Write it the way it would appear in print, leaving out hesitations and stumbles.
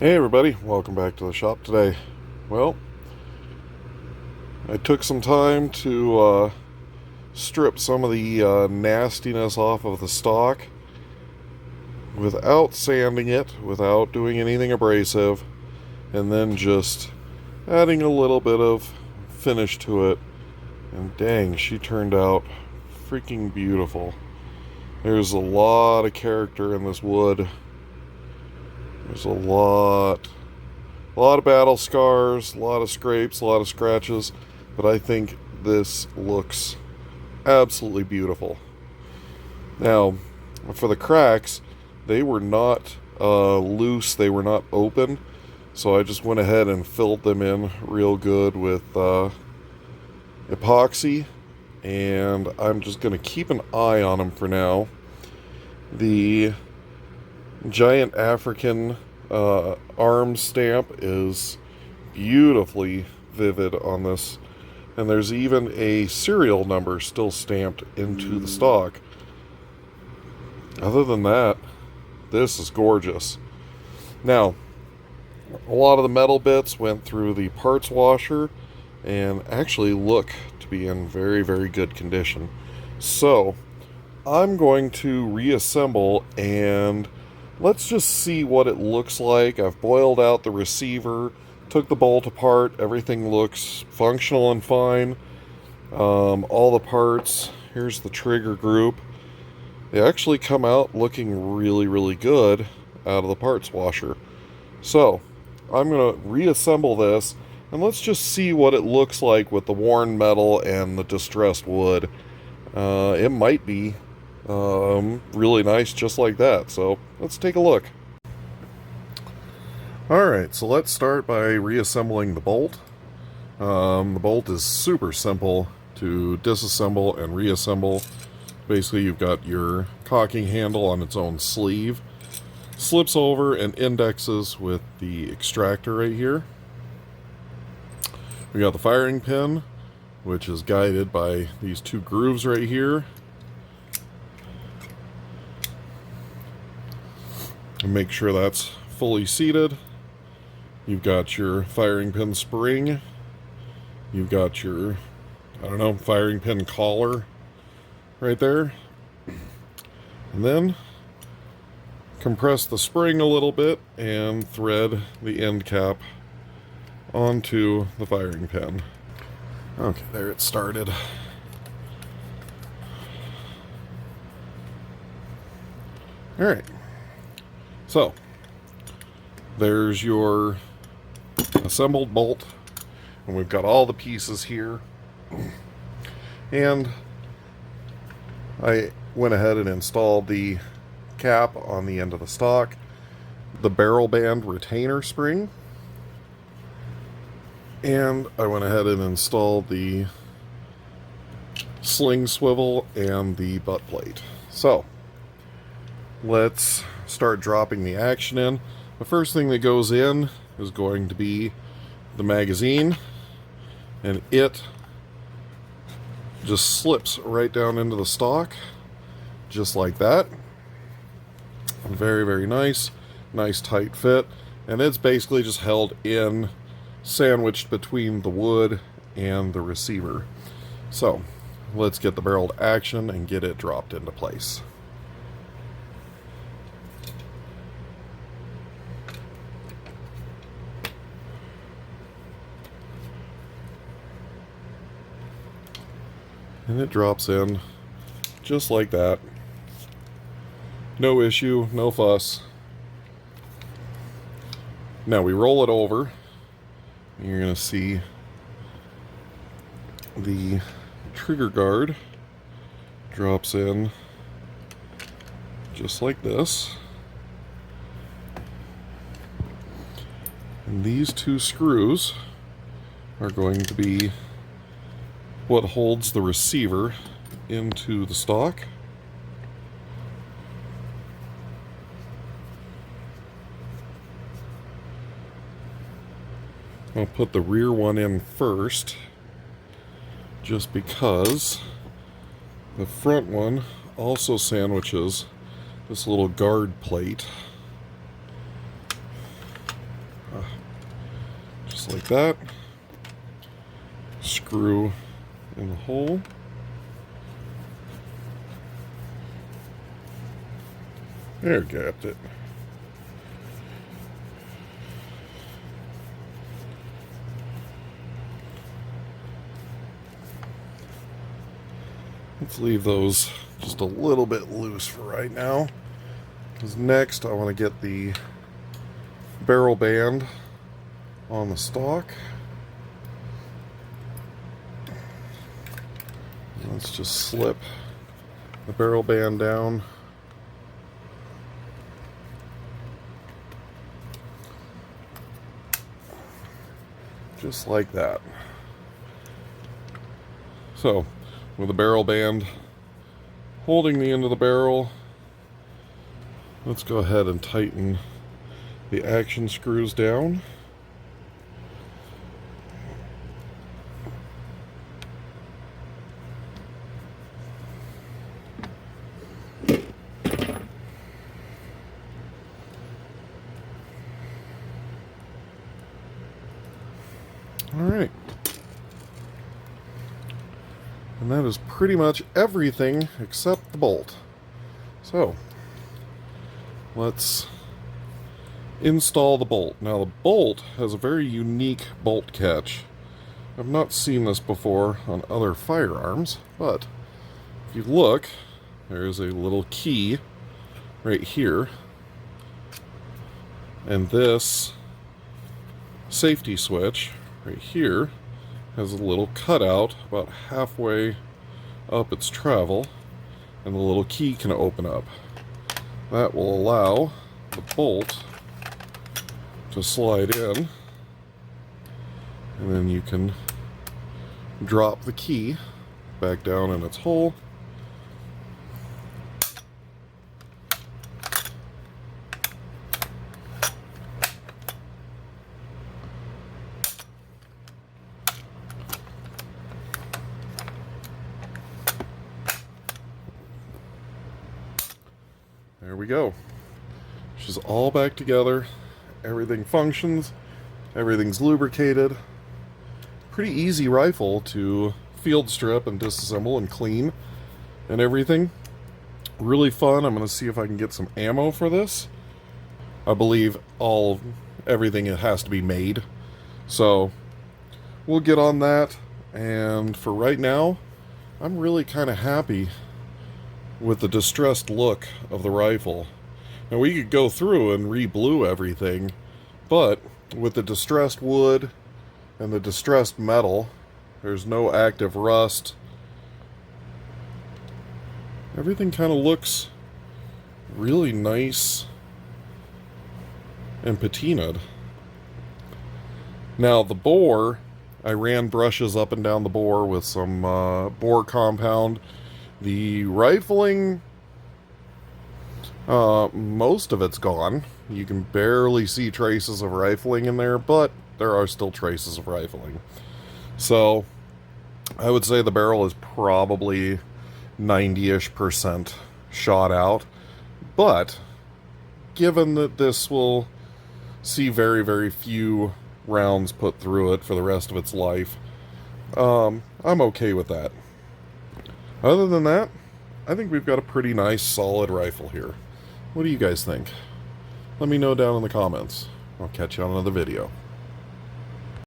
Hey everybody, welcome back to the shop today. Well, I took some time to strip some of the nastiness off of the stock without sanding it, without doing anything abrasive, and then just adding a little bit of finish to it. And dang, she turned out freaking beautiful. There's a lot of character in this wood. There's a lot of battle scars, a lot of scrapes, a lot of scratches, but I think this looks absolutely beautiful. Now, for the cracks, they were not loose, they were not open, so I just went ahead and filled them in real good with epoxy, and I'm just going to keep an eye on them for now. The giant African arm stamp is beautifully vivid on this, and there's even a serial number still stamped into the stock. Other than that, this is gorgeous. Now, a lot of the metal bits went through the parts washer and actually look to be in very, very good condition. So I'm going to reassemble, and let's just see what it looks like. I've boiled out the receiver, took the bolt apart, everything looks functional and fine. All the parts, here's the trigger group. They actually come out looking really, really good out of the parts washer. So I'm going to reassemble this, and let's just see what it looks like with the worn metal and the distressed wood. It might be really nice just like that, so let's take a look. Alright, so let's start by reassembling the bolt. The bolt is super simple to disassemble and reassemble. Basically, you've got your cocking handle on its own sleeve, slips over and indexes with the extractor right here. We got the firing pin, which is guided by these two grooves right here. And make sure that's fully seated. You've got your firing pin spring. You've got your, firing pin collar right there. And then compress the spring a little bit and thread the end cap onto the firing pin. Okay, there it started. Alright. So, there's your assembled bolt, and we've got all the pieces here. And I went ahead and installed the cap on the end of the stock, the barrel band retainer spring, and I went ahead and installed the sling swivel and the butt plate. So, let's start dropping the action in. The first thing that goes in is going to be the magazine, and it just slips right down into the stock just like that. Very, very nice tight fit, and it's basically just held in, sandwiched between the wood and the receiver. So let's get the barrel to action and get it dropped into place. And it drops in just like that. No issue, no fuss. Now we roll it over. You're going to see the trigger guard drops in just like this. And these two screws are going to be what holds the receiver into the stock. I'll put the rear one in first, just because the front one also sandwiches this little guard plate. Just like that. Screw in the hole. There, got it. Let's leave those just a little bit loose for right now. Because next I want to get the barrel band on the stock. Let's just slip the barrel band down. Just like that. So, with the barrel band holding the end of the barrel, let's go ahead and tighten the action screws down. Alright. And that is pretty much everything except the bolt. So, let's install the bolt. Now, the bolt has a very unique bolt catch. I've not seen this before on other firearms, but if you look, there is a little key right here. And this safety switch right here has a little cutout about halfway up its travel, and the little key can open up. That will allow the bolt to slide in, and then you can drop the key back down in its hole. There we go. She's all back together. Everything functions. Everything's lubricated. Pretty easy rifle to field strip and disassemble and clean and everything. Really fun. I'm going to see if I can get some ammo for this. I believe everything has to be made. So we'll get on that. And for right now, I'm really kind of happy with the distressed look of the rifle. Now, we could go through and re-blue everything, but with the distressed wood and the distressed metal, there's no active rust. Everything kind of looks really nice and patinaed. Now, the bore, I ran brushes up and down the bore with some bore compound. The rifling, most of it's gone. You can barely see traces of rifling in there, but there are still traces of rifling. So, I would say the barrel is probably 90-ish% shot out. But, given that this will see very, very few rounds put through it for the rest of its life, I'm okay with that. Other than that, I think we've got a pretty nice, solid rifle here. What do you guys think? Let me know down in the comments. I'll catch you on another video.